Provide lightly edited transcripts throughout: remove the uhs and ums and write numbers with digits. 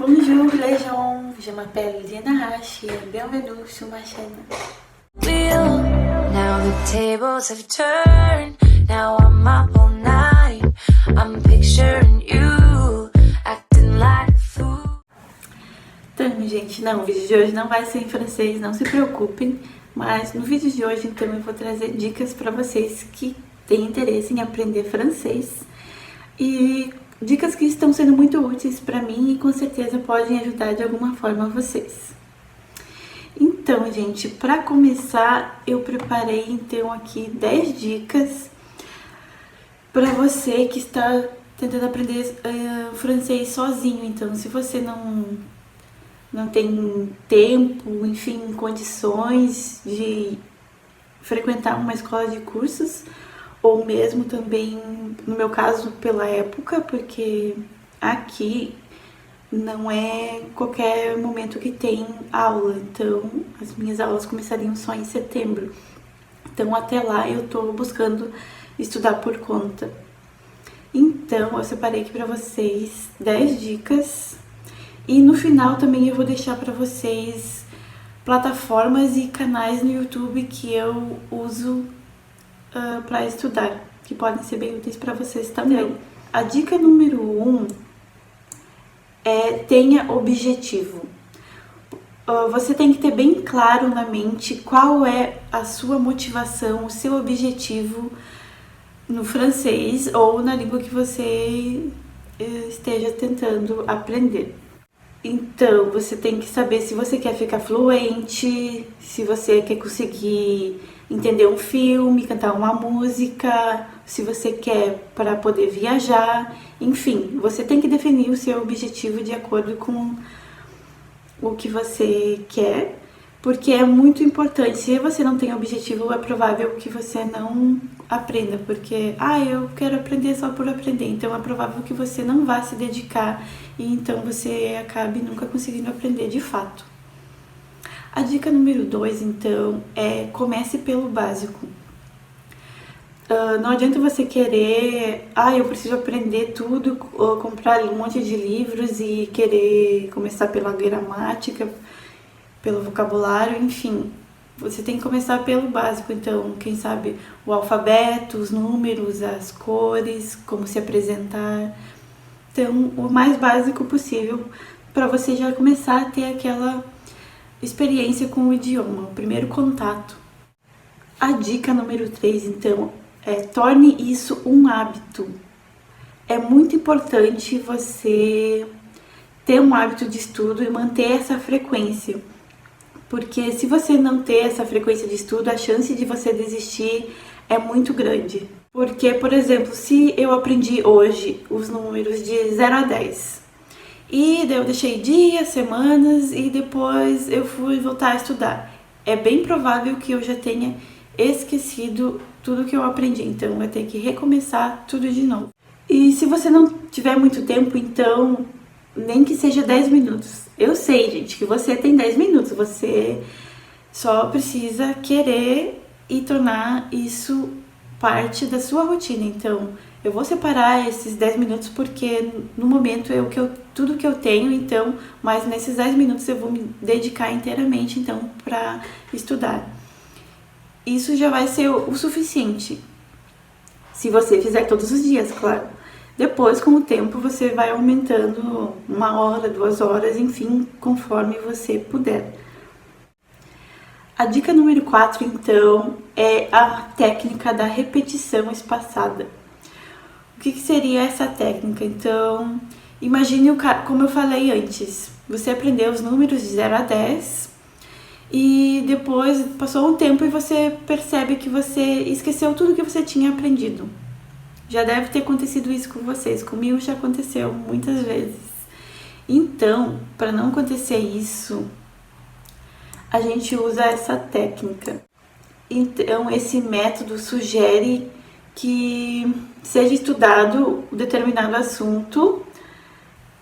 Bonjour les gens, je m'appelle Diana Hashi et bienvenue sur ma chaîne. Now the tables have turned, now I'm up all night, I'm picturing you, acting like a fool. Então, gente, o vídeo de hoje não vai ser em francês, não se preocupem, mas no vídeo de hoje, então, eu vou trazer dicas para vocês que têm interesse em aprender francês e dicas que estão sendo muito úteis para mim e com certeza podem ajudar de alguma forma vocês. Então, gente, para começar, eu preparei então aqui 10 dicas para você que está tentando aprender francês sozinho. Então, se você não tem tempo, enfim, condições de frequentar uma escola de cursos, ou mesmo também, no meu caso, pela época, porque aqui não é qualquer momento que tem aula, então as minhas aulas começariam só em setembro. Então até lá eu tô buscando estudar por conta. Então eu separei aqui para vocês 10 dicas e no final também eu vou deixar para vocês plataformas e canais no YouTube que eu uso para estudar, que podem ser bem úteis para vocês também. Então, a dica número 1 é tenha objetivo. Você tem que ter bem claro na mente qual é a sua motivação, o seu objetivo no francês ou na língua que você esteja tentando aprender. Então, você tem que saber se você quer ficar fluente, se você quer conseguir entender um filme, cantar uma música, se você quer para poder viajar, enfim, você tem que definir o seu objetivo de acordo com o que você quer, porque é muito importante. Se você não tem objetivo, é provável que você não aprenda, porque eu quero aprender só por aprender, então é provável que você não vá se dedicar e então você acabe nunca conseguindo aprender de fato. A dica número 2, então, é comece pelo básico. Não adianta você querer, eu preciso aprender tudo, ou comprar um monte de livros e querer começar pela gramática, pelo vocabulário, enfim. Você tem que começar pelo básico, então, quem sabe o alfabeto, os números, as cores, como se apresentar. Então, o mais básico possível para você já começar a ter aquela experiência com o idioma, o primeiro contato. A dica número 3, então, é torne isso um hábito. É muito importante você ter um hábito de estudo e manter essa frequência, porque se você não ter essa frequência de estudo, a chance de você desistir é muito grande. Porque, por exemplo, se eu aprendi hoje os números de 0 a 10, e daí eu deixei dias, semanas e depois eu fui voltar a estudar, é bem provável que eu já tenha esquecido tudo que eu aprendi, então vai ter que recomeçar tudo de novo. E se você não tiver muito tempo, então nem que seja 10 minutos. Eu sei, gente, que você tem 10 minutos, você só precisa querer e tornar isso parte da sua rotina. Então, eu vou separar esses 10 minutos porque no momento é tudo que eu tenho, então, mas nesses 10 minutos eu vou me dedicar inteiramente, então, para estudar. Isso já vai ser o suficiente, se você fizer todos os dias, claro. Depois, com o tempo, você vai aumentando 1 hora, 2 horas, enfim, conforme você puder. A dica número 4, então, é a técnica da repetição espaçada. O que seria essa técnica? Então, imagine como eu falei antes, você aprendeu os números de 0 a 10 e depois passou um tempo e você percebe que você esqueceu tudo que você tinha aprendido. Já deve ter acontecido isso com vocês, comigo já aconteceu muitas vezes. Então, para não acontecer isso, a gente usa essa técnica. Então, esse método sugere que seja estudado um determinado assunto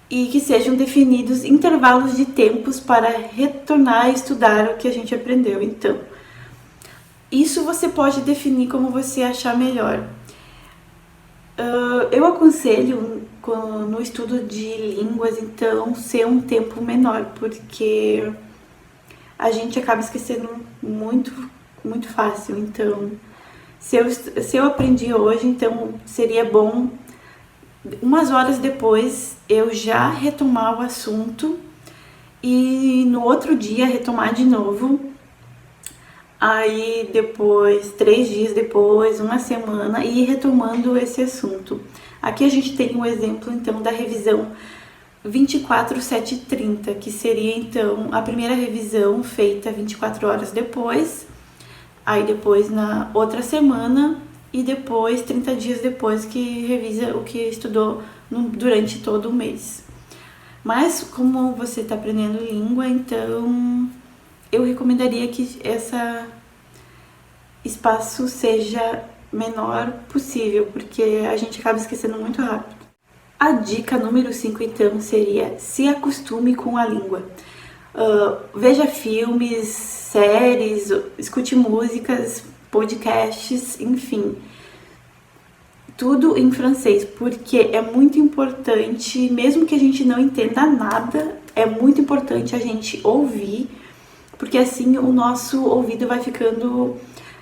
e que sejam definidos intervalos de tempos para retornar a estudar o que a gente aprendeu. Então, isso você pode definir como você achar melhor. Eu aconselho no estudo de línguas, então, ser um tempo menor, porque a gente acaba esquecendo muito, muito fácil. Então, se eu aprendi hoje, então seria bom umas horas depois eu já retomar o assunto e no outro dia retomar de novo. Aí depois, 3 dias depois, uma semana, e ir retomando esse assunto. Aqui a gente tem um exemplo então da revisão 24/7/30, que seria então a primeira revisão feita 24 horas depois, aí depois na outra semana e depois 30 dias depois que revisa o que estudou durante todo o mês. Mas como você está aprendendo língua, então eu recomendaria que esse espaço seja menor possível, porque a gente acaba esquecendo muito rápido. A dica número 5, então, seria se acostume com a língua. Veja filmes, séries, escute músicas, podcasts, enfim, tudo em francês, porque é muito importante, mesmo que a gente não entenda nada, é muito importante a gente ouvir, porque assim o nosso ouvido vai ficando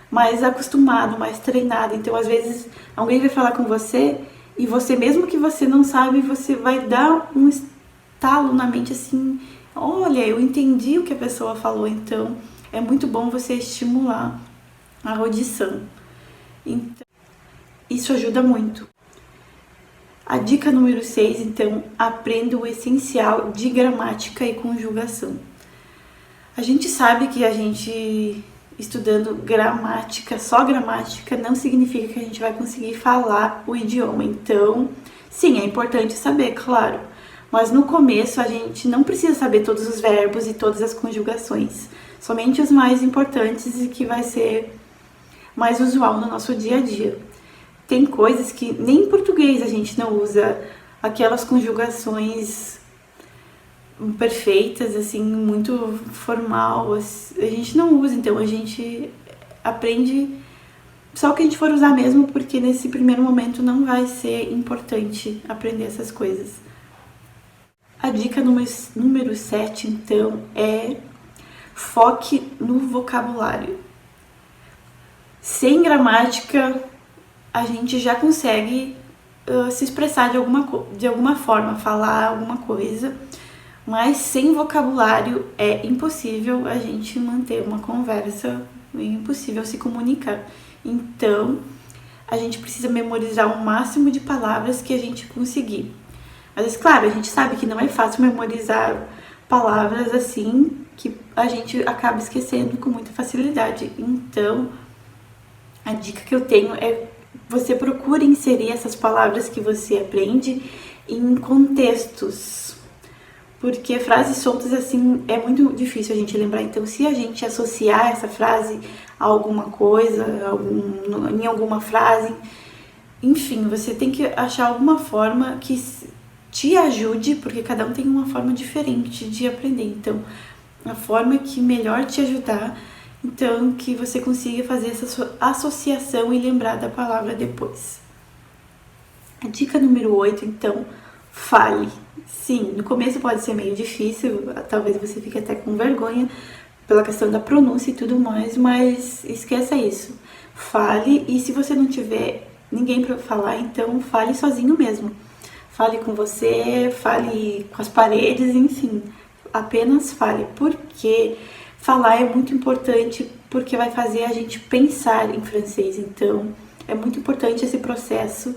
mais acostumado, mais treinado. Então, às vezes, alguém vai falar com você e você, mesmo que você não sabe, você vai dar um estalo na mente assim, olha, eu entendi o que a pessoa falou. Então, é muito bom você estimular a audição. Então, isso ajuda muito. A dica número 6, então, aprenda o essencial de gramática e conjugação. A gente sabe que a gente estudando gramática, só gramática, não significa que a gente vai conseguir falar o idioma. Então, sim, é importante saber, claro. Mas no começo a gente não precisa saber todos os verbos e todas as conjugações. Somente os mais importantes e que vai ser mais usual no nosso dia a dia. Tem coisas que nem em português a gente não usa aquelas conjugações perfeitas, assim, muito formal, a gente não usa, então a gente aprende só o que a gente for usar mesmo, porque nesse primeiro momento não vai ser importante aprender essas coisas. A dica número 7, então, é foque no vocabulário. Sem gramática, a gente já consegue se expressar de alguma forma, falar alguma coisa, mas sem vocabulário é impossível a gente manter uma conversa, é impossível se comunicar. Então, a gente precisa memorizar o máximo de palavras que a gente conseguir. Mas, claro, a gente sabe que não é fácil memorizar palavras assim, que a gente acaba esquecendo com muita facilidade. Então, a dica que eu tenho é você procure inserir essas palavras que você aprende em contextos. Porque frases soltas, assim, é muito difícil a gente lembrar. Então, se a gente associar essa frase a alguma coisa, em alguma frase, enfim, você tem que achar alguma forma que te ajude, porque cada um tem uma forma diferente de aprender. Então, a forma que melhor te ajudar, então, que você consiga fazer essa associação e lembrar da palavra depois. A dica número 8, então, fale. Sim, no começo pode ser meio difícil, talvez você fique até com vergonha pela questão da pronúncia e tudo mais, mas esqueça isso. Fale, e se você não tiver ninguém para falar, então fale sozinho mesmo. Fale com você, fale com as paredes, enfim, apenas fale, porque falar é muito importante, porque vai fazer a gente pensar em francês. Então, é muito importante esse processo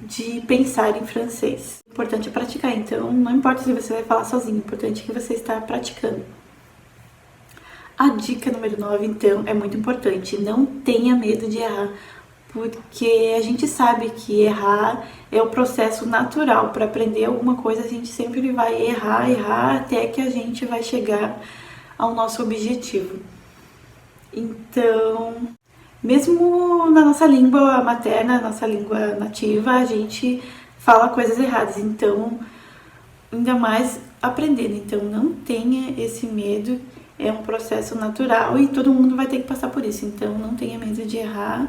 de pensar em francês. O importante é praticar, então não importa se você vai falar sozinho, o importante é que você está praticando. A dica número 9, então, é muito importante. Não tenha medo de errar, porque a gente sabe que errar é o processo natural. Para aprender alguma coisa, a gente sempre vai errar, até que a gente vai chegar ao nosso objetivo. Então, mesmo na nossa língua materna, nossa língua nativa, a gente fala coisas erradas. Então, ainda mais aprendendo. Então, não tenha esse medo. É um processo natural e todo mundo vai ter que passar por isso. Então, não tenha medo de errar.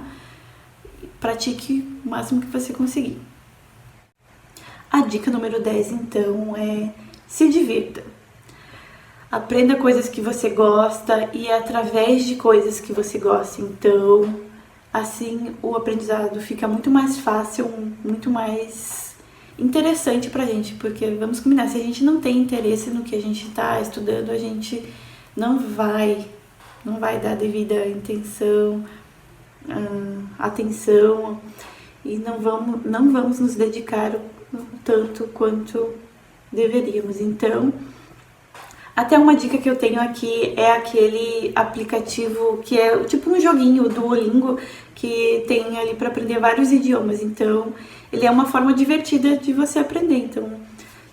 pratique o máximo que você conseguir. A dica número 10, então, é se divirta. Aprenda coisas que você gosta e através de coisas que você gosta. Então, assim, o aprendizado fica muito mais fácil, muito mais interessante pra gente. Porque, vamos combinar, se a gente não tem interesse no que a gente tá estudando, a gente não vai dar devida atenção e não vamos nos dedicar tanto quanto deveríamos. Então, até uma dica que eu tenho aqui é aquele aplicativo que é tipo um joguinho, o Duolingo, que tem ali para aprender vários idiomas. Então, ele é uma forma divertida de você aprender. Então,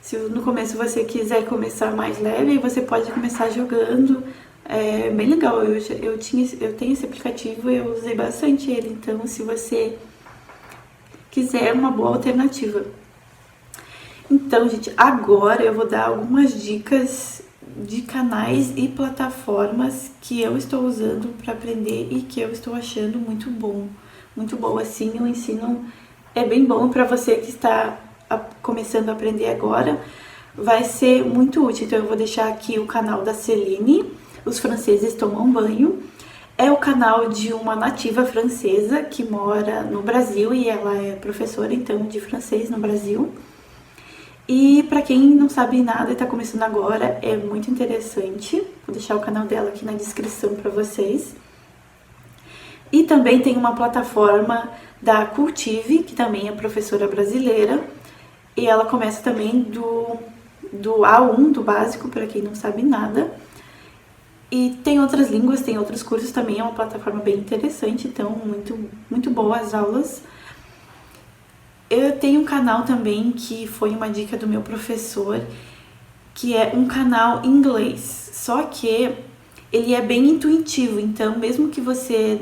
se no começo você quiser começar mais leve, você pode começar jogando. É bem legal, eu tenho esse aplicativo e eu usei bastante ele. Então, se você quiser, é uma boa alternativa. Então, gente, agora eu vou dar algumas dicas de canais e plataformas que eu estou usando para aprender e que eu estou achando muito bom. Muito bom, assim, o ensino é bem bom para você que está começando a aprender agora. Vai ser muito útil, então eu vou deixar aqui o canal da Celine, Os Franceses Tomam Banho. É o canal de uma nativa francesa que mora no Brasil e ela é professora, então, de francês no Brasil. E para quem não sabe nada e está começando agora, é muito interessante. Vou deixar o canal dela aqui na descrição para vocês. E também tem uma plataforma da Cultive, que também é professora brasileira. E ela começa também do A1, do básico, para quem não sabe nada. E tem outras línguas, tem outros cursos também. É uma plataforma bem interessante, então muito boas as aulas. Eu tenho um canal também que foi uma dica do meu professor, que é um canal em inglês, só que ele é bem intuitivo, então mesmo que você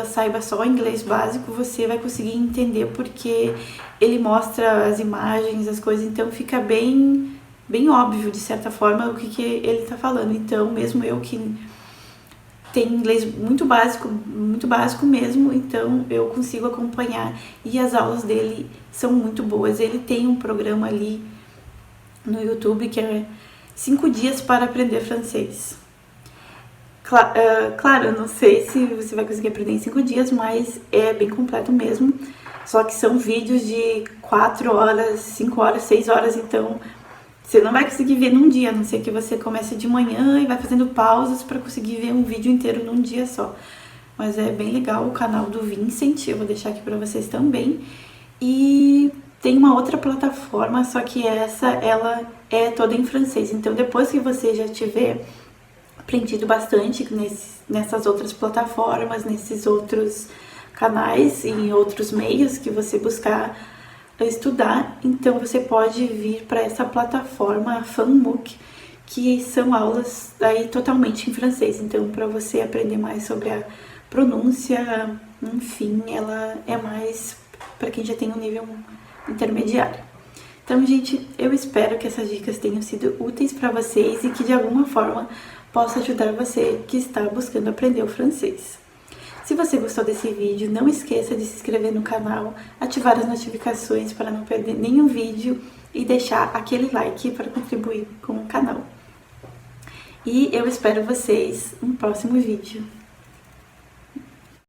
saiba só inglês básico, você vai conseguir entender porque ele mostra as imagens, as coisas, então fica bem óbvio, de certa forma, o que ele tá falando. Então, mesmo eu que tenho inglês muito básico mesmo, então eu consigo acompanhar e as aulas dele são muito boas. Ele tem um programa ali no YouTube que é 5 dias para aprender francês. Claro, eu não sei se você vai conseguir aprender em 5 dias, mas é bem completo mesmo. Só que são vídeos de 4 horas, 5 horas, 6 horas, então você não vai conseguir ver num dia, a não ser que você comece de manhã e vai fazendo pausas para conseguir ver um vídeo inteiro num dia só. Mas é bem legal o canal do Vincent, eu vou deixar aqui para vocês também. E tem uma outra plataforma, só que ela é toda em francês. Então, depois que você já tiver aprendido bastante nessas outras plataformas, nesses outros canais e em outros meios que você buscar estudar, então você pode vir para essa plataforma FanMook, que são aulas aí totalmente em francês. Então, para você aprender mais sobre a pronúncia, enfim, ela é mais para quem já tem um nível intermediário. Então, gente, eu espero que essas dicas tenham sido úteis para vocês e que de alguma forma possa ajudar você que está buscando aprender o francês. Se você gostou desse vídeo, não esqueça de se inscrever no canal, ativar as notificações para não perder nenhum vídeo e deixar aquele like para contribuir com o canal. E eu espero vocês no próximo vídeo.